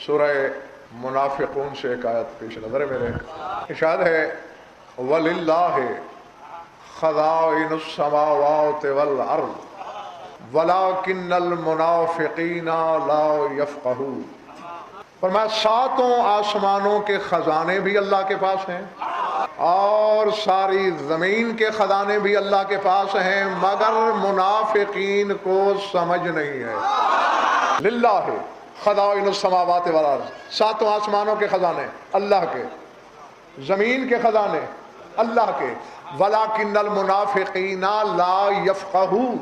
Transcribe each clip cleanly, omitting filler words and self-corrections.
سورہ منافقون سے ایک آیت پیش نظر ہے میرے، ارشاد ہے وَلِلَّهِ خَزَائِنُ السَّمَاوَاتِ وَالْأَرْضِ وَلَكِنَّ الْمُنَافِقِينَ لَا يَفْقَهُونَ۔ فرمایا ساتوں آسمانوں کے خزانے بھی اللہ کے پاس ہیں اور ساری زمین کے خزانے بھی اللہ کے پاس ہیں، مگر منافقین کو سمجھ نہیں ہے۔ للہ خزائن السماوات والارض، ساتوں آسمانوں کے خزانے اللہ کے، زمین کے خزانے اللہ کے، وَلَكِنَّ الْمُنَافِقِينَ لَا يَفْقَهُونَ،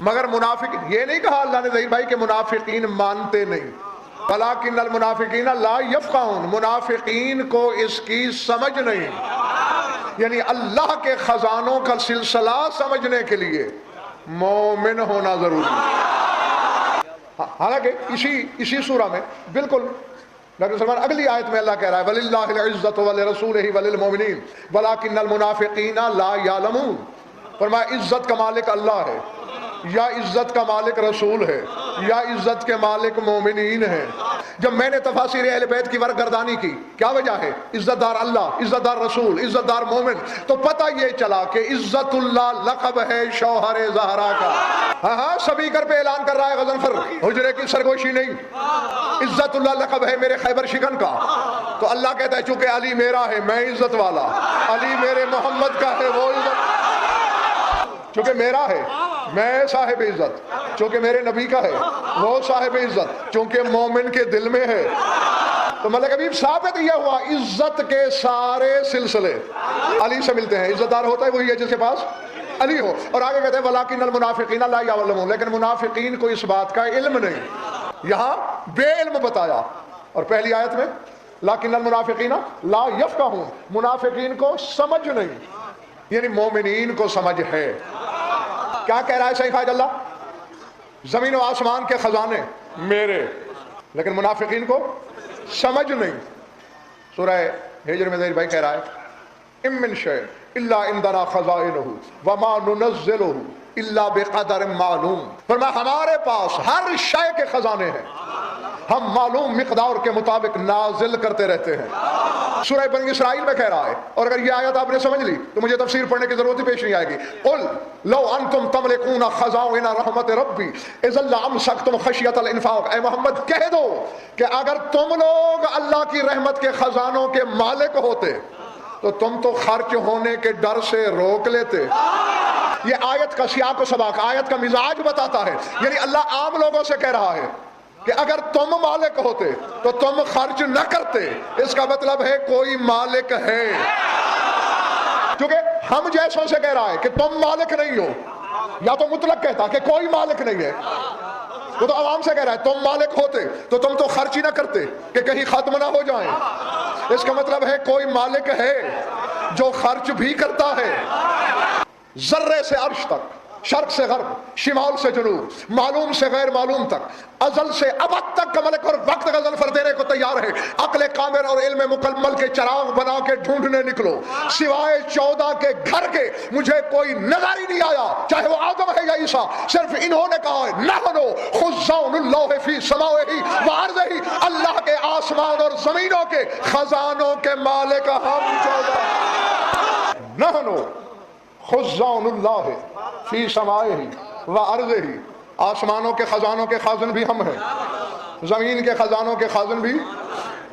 مگر منافق، یہ نہیں کہا اللہ نے ظہیر بھائی کہ منافقین مانتے نہیں، وَلَكِنَّ الْمُنَافِقِينَ لَا يَفْقَهُونَ، منافقین کو اس کی سمجھ نہیں، یعنی اللہ کے خزانوں کا سلسلہ سمجھنے کے لیے مومن ہونا ضروری ہے۔ حالانکہ اسی سورہ میں بالکل ڈاکٹر سلمان اگلی آیت میں اللہ کہہ رہا ہے وَلِلَّهِ الْعِزَّةُ وَلِرَسُولِهِ وَلِلْمُؤْمِنِينَ وَلَكِنَّ الْمُنَافِقِينَ لَا يَعْلَمُونَ۔ فرمایا عزت کا مالک اللہ ہے، یا عزت کا مالک رسول ہے، یا عزت کے مالک مومنین ہیں۔ جب میں نے تفاسیر اہل بیت کی ورگردانی کی، کیا وجہ ہے؟ عزت دار اللہ، عزت دار رسول، عزت دار مومن، تو پتہ یہ چلا کہ عزت اللہ لقب ہے شوہر زہرا کا۔ ہاں سپیکر پہ اعلان کر رہا ہے غضنفر، حجرے کی سرگوشی نہیں، عزت اللہ لقب ہے میرے خیبر شکن کا۔ تو اللہ کہتا ہے چونکہ علی میرا ہے میں عزت والا، علی میرے محمد کا ہے وہ عزت، چونکہ میرا ہے میں صاحب عزت، چونکہ میرے نبی کا ہے وہ صاحب عزت، چونکہ مومن کے دل میں ہے۔ تو ملک حبیب ثابت یہ ہوا عزت کے سارے سلسلے علی سے ملتے ہیں، عزت دار ہوتا ہے وہی ہے جس کے پاس علی ہو۔ اور آگے کہتے ہیں وَلَكِنَّ الْمُنَافِقِينَ لَا يَعْلَمُونَ، لیکن منافقین کو اس بات کا علم نہیں، یہاں بے علم بتایا۔ اور پہلی آیت میں لَكِنَّ الْمُنَافِقِينَ لَا يَفْقَهُونَ، منافقین کو سمجھ نہیں، یعنی مومنین کو سمجھ ہے۔ کیا کہہ رہا ہے شیخ حاج اللہ؟ زمین و آسمان کے خزانے میرے، لیکن منافقین کو سمجھ نہیں۔ سورہ ہجر میں ظہیر بھائی کہہ رہا ہے اِن مِّن شَيْءٍ إِلَّا عِندَنَا خَزَائِنُهُ وَمَا نُنَزِّلُهُ إِلَّا بِقَدَرٍ مَعْلُومٍ۔ فرمایا ہمارے پاس ہر شے کے خزانے ہیں، ہم معلوم مقدار کے مطابق نازل کرتے رہتے ہیں۔ سورہ بنی اسرائیل میں کہہ رہا ہے، اور اگر یہ آیت آپ نے سمجھ لی تو مجھے تفسیر پڑھنے کی ضرورت ہی پیش نہیں آئے گی۔ قُلْ لَوْ أَنْتُمْ تَمْلِكُونَ خَزَائِنَ رَحْمَتِ رَبِّي إِذًا لَأَمْسَكْتُمْ خَشْيَةَ الْإِنفَاقِ، اے محمد کہہ دو کہ اگر تم لوگ اللہ کی رحمت کے خزانوں کے مالک ہوتے تو تم تو خرچ ہونے کے ڈر سے روک لیتے۔ یہ آیت کا سیاق و سباق، آیت کا مزاج بتاتا ہے، یعنی اللہ عام لوگوں سے کہہ رہا ہے کہ اگر تم مالک ہوتے تو تم خرچ نہ کرتے۔ اس کا مطلب ہے کوئی مالک ہے، کیونکہ ہم جیسوں سے کہہ رہا ہے کہ تم مالک نہیں ہو، یا تو مطلق کہتا کہ کوئی مالک نہیں ہے، وہ تو عوام سے کہہ رہا ہے تم مالک ہوتے تو تم تو خرچ ہی نہ کرتے کہ کہیں ختم نہ ہو جائیں۔ اس کا مطلب ہے کوئی مالک ہے جو خرچ بھی کرتا ہے، ذرے سے عرش تک، شرق سے غرب، شمال سے جنوب، معلوم سے غیر معلوم تک، ازل سے ابد تک کا ملک اور وقت غضنفر دینے کو تیار ہے۔ عقل کامل اور علم مکمل کے چراغ بنا کے ڈھونڈنے نکلو، سوائے 14 کے گھر کے مجھے کوئی نظر ہی نہیں آیا، چاہے وہ آدم ہے یا عیسیٰ، صرف انہوں نے کہا ہے نحنو خزان اللہ فی سماوہ وارضہ، اللہ کے آسمان اور زمینوں کے خزانوں کے مالک ہم 14، نحنو خزان اللہ فی سمائہ و ارضہ، آسمانوں کے خزانوں کے خازن بھی ہم ہیں، زمین کے خزانوں کے خازن بھی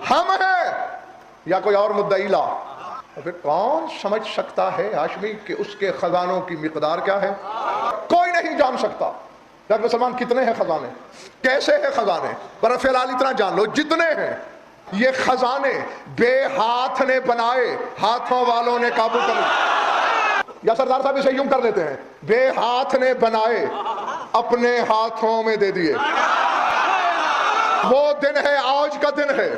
ہم ہیں، یا کوئی اور مدعی لا۔ پھر کون سمجھ سکتا ہے ہاشمی کہ اس کے خزانوں کی مقدار کیا ہے؟ کوئی نہیں جان سکتا۔ ڈاکٹر سلمان کتنے ہیں خزانے، کیسے ہیں خزانے؟ پر فی الحال اتنا جان لو جتنے ہیں یہ خزانے بے ہاتھ نے بنائے، ہاتھوں والوں نے قابو کر لیا، یا سردار صاحب اسے یوں کر لیتے ہیں بے ہاتھ نے بنائے اپنے ہاتھوں میں دے دیے۔ وہ دن ہے، آج کا دن ہے۔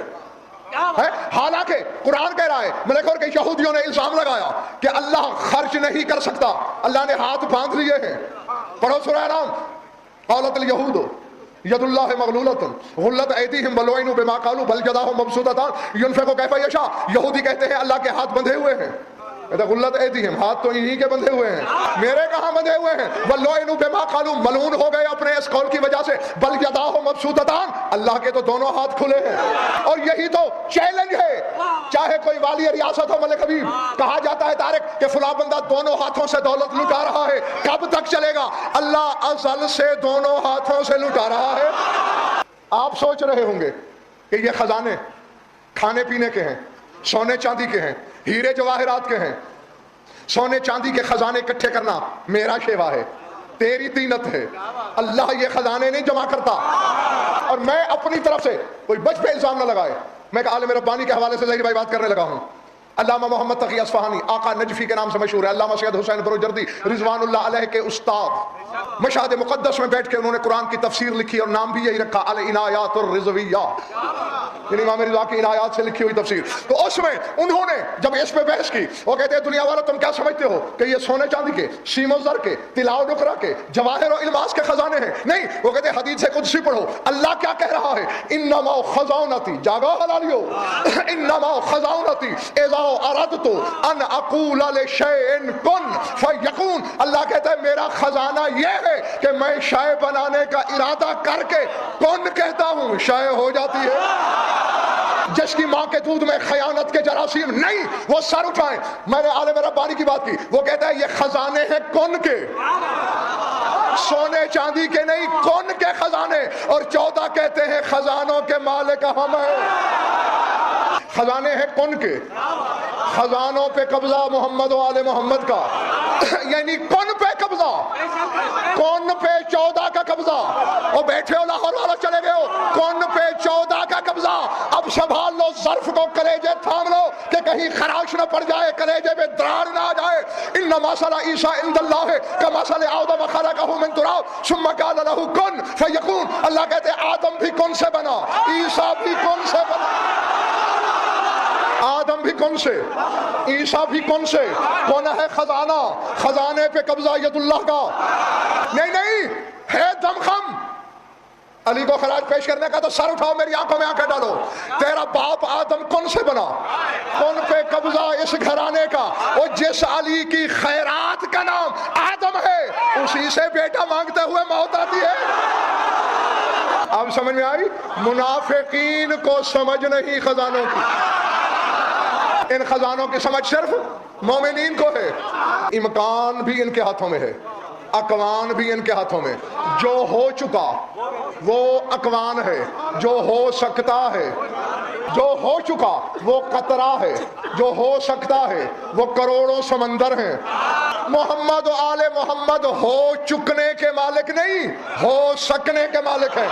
حالانکہ قرآن کہہ رہا ہے ملک کے یہودیوں نے الزام لگایا کہ اللہ خرچ نہیں کر سکتا، اللہ نے ہاتھ باندھ لیے ہیں۔ پڑھو سورہ انعام، قالت الیہود ید اللہ مغلولۃ غلت ایدیہم ولعنوا بما قالوا بل یداہ مبسوطتان ینفق کیف یشاء۔ یہودی کہتے ہیں اللہ کے ہاتھ بندھے ہوئے ہیں، غلت ایدیہم، ہاتھ تو انہی کے بندھے ہوئے ہیں، میرے کہاں بندھے ہوئے ہیں؟ وَلُعِنُوا بِمَا قَالُوا، ملعون ہو گئے اپنے اس قول کی وجہ سے، بل یداہ مبسوطتان، اللہ کے تو دونوں ہاتھ کھلے ہیں۔ یہی تو چیلنج ہے. چاہے کوئی والی ریاست ہو ملک حبیب, کہا جاتا ہے طارق کہ فلاں بندہ دونوں ہاتھوں سے دولت لٹا رہا ہے, کب تک چلے گا؟ اللہ ازل سے دونوں ہاتھوں سے لٹا رہا ہے. آپ سوچ رہے ہوں گے کہ یہ خزانے کھانے پینے کے ہیں, سونے چاندی کے ہیں, ہیرے جواہرات کے ہیں. سونے چاندی کے خزانے اکٹھے کرنا میرا شیوا ہے, تیری طینت ہے. اللہ یہ خزانے نہیں جمع کرتا. اور میں اپنی طرف سے کوئی بچ پہ الزام نہ لگائے, میں کہ عالم ربانی کے حوالے سے ظاہر بھائی بات کرنے لگا ہوں. علامہ محمد تقی اصفہانی آقا نجفی کے نام سے مشہور ہے, علامہ سید حسین بروجردی رضوان اللہ علیہ کے استاد, مشہد مقدس میں بیٹھ کے انہوں نے قرآن کی تفسیر لکھی اور نام بھی یہی رکھا العنایات الرضویہ, یعنی امام رضا کی عنایات سے لکھی ہوئی تفسیر. تو اس میں انہوں نے جب اس پہ بحث کی, وہ کہتے ہیں دنیا والوں تم کیا سمجھتے ہو کہ یہ سونے چاندی کے, سیم و زر کے, طلا و نقرہ کے, جواہر و الماس کے خزانے ہیں؟ نہیں, وہ کہتے ہیں حدیث قدسی پڑھو, اللہ کیا کہہ رہا ہے؟ انما خزانتی, جاگو حلالیو, انما خزانتی اذا اردت ان اقول لشیء کن فیکون. اللہ کہتا ہے میرا خزانہ یہ ہے کہ میں شے بنانے کا ارادہ کر کے کن کہتا ہوں, شے ہو جاتی ہے. جس کی ماں کے دودھ میں خیانت کے جراثیم نہیں, وہ سر اٹھائیں. میں نے عالم ربانی کی بات کی, وہ کہتا ہے یہ خزانے ہیں کن کے, سونے چاندی کے نہیں, کن کے خزانے. اور 14 کہتے ہیں خزانوں کے مالک ہم ہیں. خزانے ہیں کن کے, خزانوں پہ قبضہ محمد و آل محمد کا, یعنی کن پہ قبضہ, کن پہ 14 کا قبضہ. اور بیٹھے ہو لاہور والا چلے گئے ہو, کن پہ 14 کا قبضہ. اب سنبھال لو ظرف کو, کلیجے تھام لو کہ کہیں خراش نہ پڑ جائے, کلیجے میں دراڑ نہ آ جائے. ان مثل عیسیٰ عند اللہ کمثل آدم خلقہ من تراب ثم قال له کن فیکون. اللہ کہتے ہیں آدم بھی کن سے بنا, عیسیٰ بھی کن سے بنا. آدم بھی کن سے, عیسیٰ بھی کن سے. کون ہے خزانہ, خزانے پہ قبضہ ید اللہ کا نہیں ہے. دم خم علی کو خراج پیش کرنے کا تو سر اٹھاؤ, میری آنکھوں میں آنکھیں ڈالو. تیرا باپ آدم کن سے بنا, کن پہ قبضہ اس گھرانے کا. اور جس علی کی خیرات کا نام آدم ہے, اسی سے بیٹا مانگتے ہوئے موت آتی ہے. اب سمجھ میں آئی؟ منافقین کو سمجھ نہیں خزانوں کی, ان خزانوں کی سمجھ صرف مومنین کو ہے. امکان بھی ان کے ہاتھوں میں ہے, اکوان بھی ان کے ہاتھوں میں. جو ہو چکا وہ اکوان ہے, جو ہو سکتا ہے. جو ہو چکا وہ قطرہ ہے, جو ہو سکتا ہے وہ کروڑوں سمندر ہیں. محمد و آل محمد ہو چکنے کے مالک نہیں, ہو سکنے کے مالک ہیں.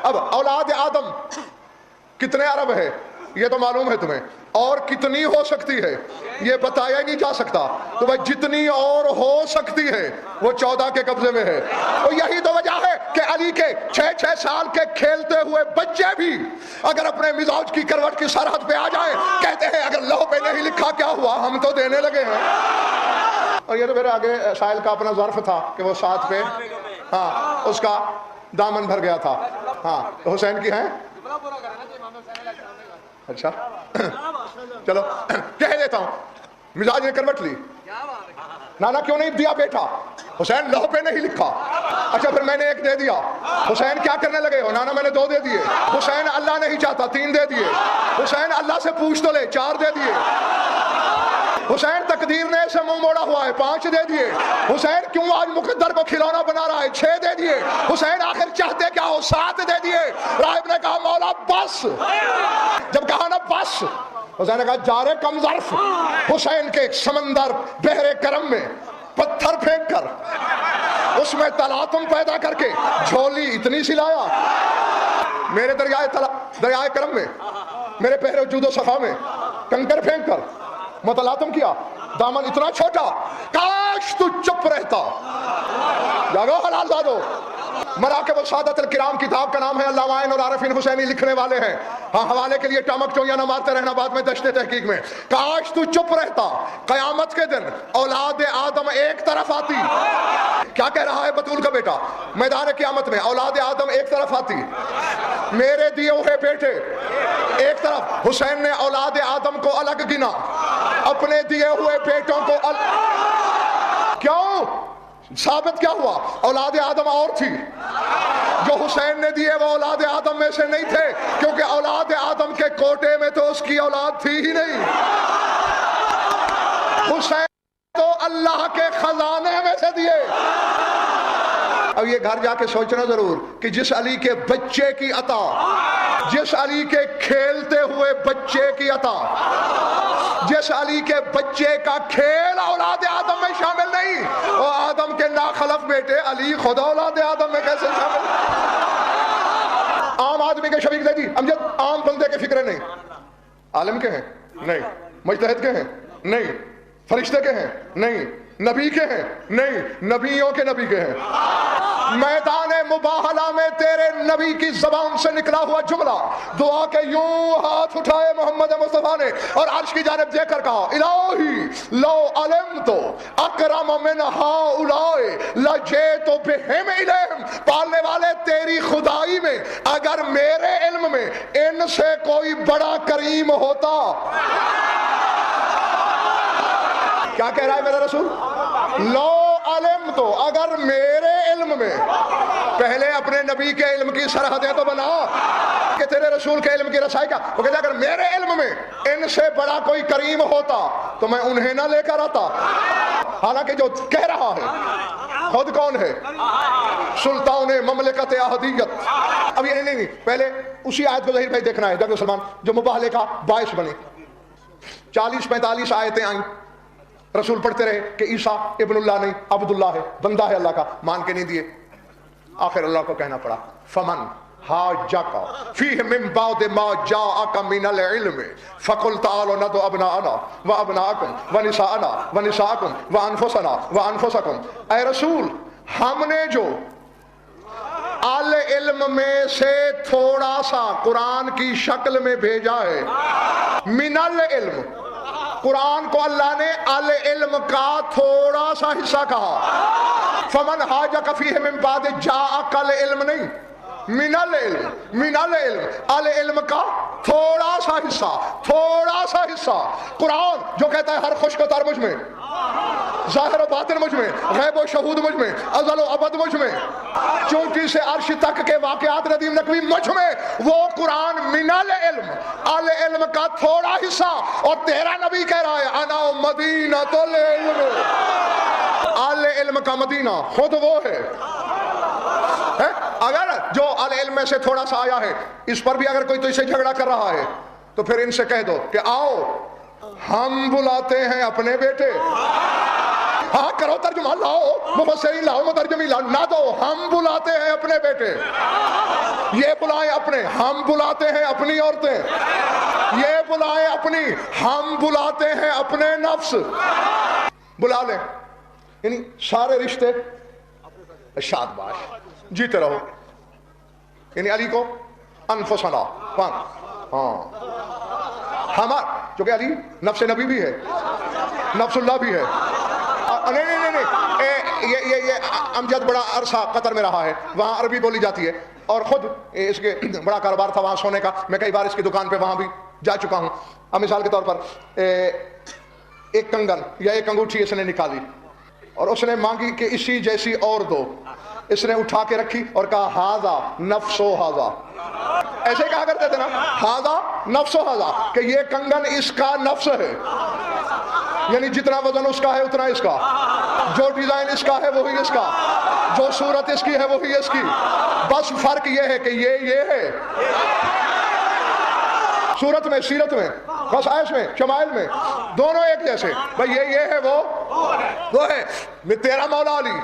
اب اولاد آدم کتنے ارب ہے یہ تو معلوم ہے تمہیں, اور کتنی ہو سکتی ہے یہ بتایا ہی نہیں جا سکتا. تو بھائی جتنی اور ہو سکتی ہے وہ 14 کے قبضے میں ہے. اور یہی تو وجہ ہے کہ علی کے 6 سال کے کھیلتے ہوئے بچے بھی اگر اپنے مزاج کی کروٹ کی سرحد پہ آ جائیں, کہتے ہیں اگر لوح پہ نہیں لکھا کیا ہوا, ہم تو دینے لگے ہیں. اور یہ تو میرے آگے سائل کا اپنا ظرف تھا کہ وہ 7 پہ, ہاں اس کا دامن بھر گیا تھا. ہاں حسین کی ہیں, اچھا چلو کہہ دیتا ہوں, مزاج نے کروٹ لی. نانا کیوں نہیں دیا بیٹا؟ حسین لوح پہ نہیں لکھا. اچھا پھر میں نے 1 دے دیا. حسین کیا کرنے لگے ہو؟ نانا میں نے 2 دے دیے. حسین اللہ نہیں چاہتا 3 دے دیے. حسین اللہ سے پوچھ تو لے 4 دے دیے. حسین تقدیر نے اسے منہ موڑا ہوا ہے 5 دے دیے. حسین کیوں آج مقدر کو کھلونا بنا رہا ہے 6 دے دیے. حسین آخر چاہتے کیا ہو 7 دے دیے. راہب نے کہا مولا بس. جب کہا نا بس, حسین نے کہا جارے کم ظرف. حسین کے سمندر بحر کرم میں پتھر پھینک کر اس میں تلاطم پیدا کر کے جھولی اتنی سی لایا. میرے دریائے کرم میں, میرے بحر وجود و صفا میں کنکر پھینک کر متلاطم کیا. دامن اتنا چھوٹا, کاش تو چپ رہتا. جاگو حلال زادو. مراکب السادت الکرام کتاب کا نام ہے, علامہ عین العارفین حسینی لکھنے والے ہیں. ہاں حوالے کے لیے ٹامک چویاں نہ مارتے رہنا بعد میں دشت تحقیق میں. کاش تو چپ رہتا, قیامت کے دن اولاد آدم ایک طرف آتی. کیا کہہ رہا ہے بطول کا بیٹا؟ میدان قیامت میں اولاد آدم ایک طرف آتی, میرے دیے ہوئے بیٹے ایک طرف. حسین نے اولاد آدم کو الگ گنا, اپنے دیے ہوئے بیٹوں کو کیوں؟ ثابت کیا ہوا؟ اولاد آدم اور تھی جو حسین نے دیے وہ اولاد آدم میں سے نہیں تھے، کیونکہ اولاد آدم کے کوٹے میں تو اس کی اولاد تھی ہی نہیں۔ حسین تو اللہ کے خزانے میں سے دیے۔ اب یہ گھر جا کے سوچنا ضرور کہ جس علی کے بچے کی عطا، جس علی کے کھیلتے ہوئے بچے کی عطا، جس علی کے بچے کا کھیل اولاد آدم میں شامل نہیں، وہ آدم کے ناخلف بیٹے علی خود اولاد آدم میں کیسے شامل؟ عام آدمی کے شبیہ دے دی امجد، عام بندے کے فکرے نہیں، عالم کے ہیں نہیں، مجتہد کے ہیں نہیں، فرشتے کے ہیں نہیں، نبی کے ہیں نہیں، نبیوں کے نبی کے ہیں۔ میدان مباہلہ میں تیرے نبی کی زبان سے نکلا ہوا جملہ دعا کے یوں ہاتھ اٹھائے محمد مصطفیٰ نے اور عرش کی جانب دیکھ کر کہا الہی لو علمت اکرم من ہؤلاء لجئت بہم الیہم، پالنے والے تیری خدائی میں اگر میرے علم میں ان سے کوئی بڑا کریم ہوتا۔ کیا کہہ رہا ہے میرا رسول؟ لو علم تو، اگر میرے علم میں، پہلے اپنے نبی کے علم کی سرحدیں تو بنا کہ تیرے رسول کے علم کی رسائی کا، وہ کہتا ہے اگر میرے علم میں ان سے بڑا کوئی کریم ہوتا تو میں انہیں نہ لے کر آتا۔ حالانکہ جو کہہ رہا ہے خود کون ہے؟ سلطان مملکت احدیت۔ اب یہ نہیں، پہلے اسی آیت کو ظاہر بھائی دیکھنا ہے ڈاکٹر سلمان، جو مباہلے کا باعث بنے۔ 40-45 آیتیں آئیں، رسول پڑھتے رہے کہ عیسیٰ ابن اللہ نہیں، عبداللہ ہے، بندہ ہے اللہ کا، مان کے نہیں دیے۔ آخر اللہ کو کہنا پڑا فمن حاجک فیہ من بعد ما جاءک من العلم فقل تعالوا ندعو ابناءنا وابناءکم ونساءنا ونساءکم وانفسنا وانفسکم۔ اے رسول، ہم نے جو علم میں سے تھوڑا سا قرآن کی شکل میں بھیجا ہے، من العلم، قرآن کو اللہ نے العلم کا تھوڑا سا حصہ کہا۔ فمن حاجک فیہ من بعد جاءک العلم نہیں، من العلم، من العلم، العلم کا تھوڑا سا حصہ، تھوڑا سا حصہ۔ قرآن جو کہتا ہے ہر خشک و تر مجھ میں، ظاہر و باطن مجھ میں، غیب و شہود مجھ میں، ازل و ابد مجھ میں، چونٹی سے عرش تک کے واقعات ندیم نقوی مجھ میں، وہ قرآن من العلم، العلم کا تھوڑا حصہ۔ اور تیرا نبی کہہ رہا ہے انا مدینۃ العلم، العلم کا مدینہ خود وہ ہے۔ اگر جو العلم میں سے تھوڑا سا آیا ہے اس پر بھی اگر کوئی تو اسے جھگڑا کر رہا ہے تو پھر ان سے کہہ دو کہ آؤ ہم بلاتے ہیں اپنے بیٹے۔ ہاں کرو ترجمہ، لاؤ مفسرین، لاؤ مترجمین، لاؤ، نہ دو، ہم بلاتے ہیں اپنے بیٹے، یہ بلائیں اپنے، ہم بلاتے ہیں اپنی عورتیں، یہ بلائیں اپنی، ہم بلاتے ہیں اپنے نفس، بلا لیں، یعنی سارے رشتے شاد باش جیتے رہو۔ یعنی علی کو انفسنا، ہاں ہمارا، جو کہ علی نفس نبی بھی ہے، نفس اللہ بھی ہے۔ نہیں، یہ امجد بڑا عرصہ قطر میں رہا ہے، وہاں عربی بولی جاتی ہے، اور خود اس کے بڑا کاروبار تھا وہاں سونے کا، میں کئی بار اس کی دکان پہ وہاں بھی جا چکا ہوں۔ اب مثال کے طور پر ایک کنگن یا ایک انگوٹھی اس نے نکالی اور اس نے مانگی کہ اسی جیسی اور دو، اس نے اٹھا کے رکھی اور کہا ہاذا نفس و ہاذا، ایسے کہا کرتے تھے نا، ہاذا نفس و ہاذا، کہ یہ کنگن اس کا نفس ہے، یعنی جتنا وزن اس کا ہے اتنا اس کا، جو ڈیزائن اس کا ہے وہی اس کا، جو صورت اس کی ہے وہی اس کی، بس فرق یہ ہے کہ یہ ہے صورت میں، سیرت میں، خصائص میں، شمائل میں، دونوں ایک جیسے، بھئی یہ ہے وہ ہے۔ تیرا مولا علی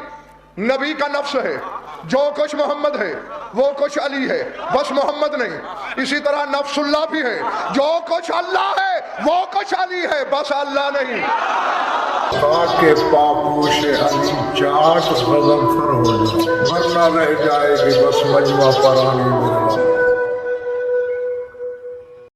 نبی کا نفس ہے، جو کچھ محمد ہے وہ کچھ علی ہے، بس محمد نہیں۔ اسی طرح نفس اللہ بھی ہے، جو کچھ اللہ ہے وہ کچھ علی ہے، بس اللہ نہیں۔ خاک کے پاپوش علی چاٹ غضنفر ہو جائے، ورنہ رہ جائے گی بس مجمع پرانی میرا۔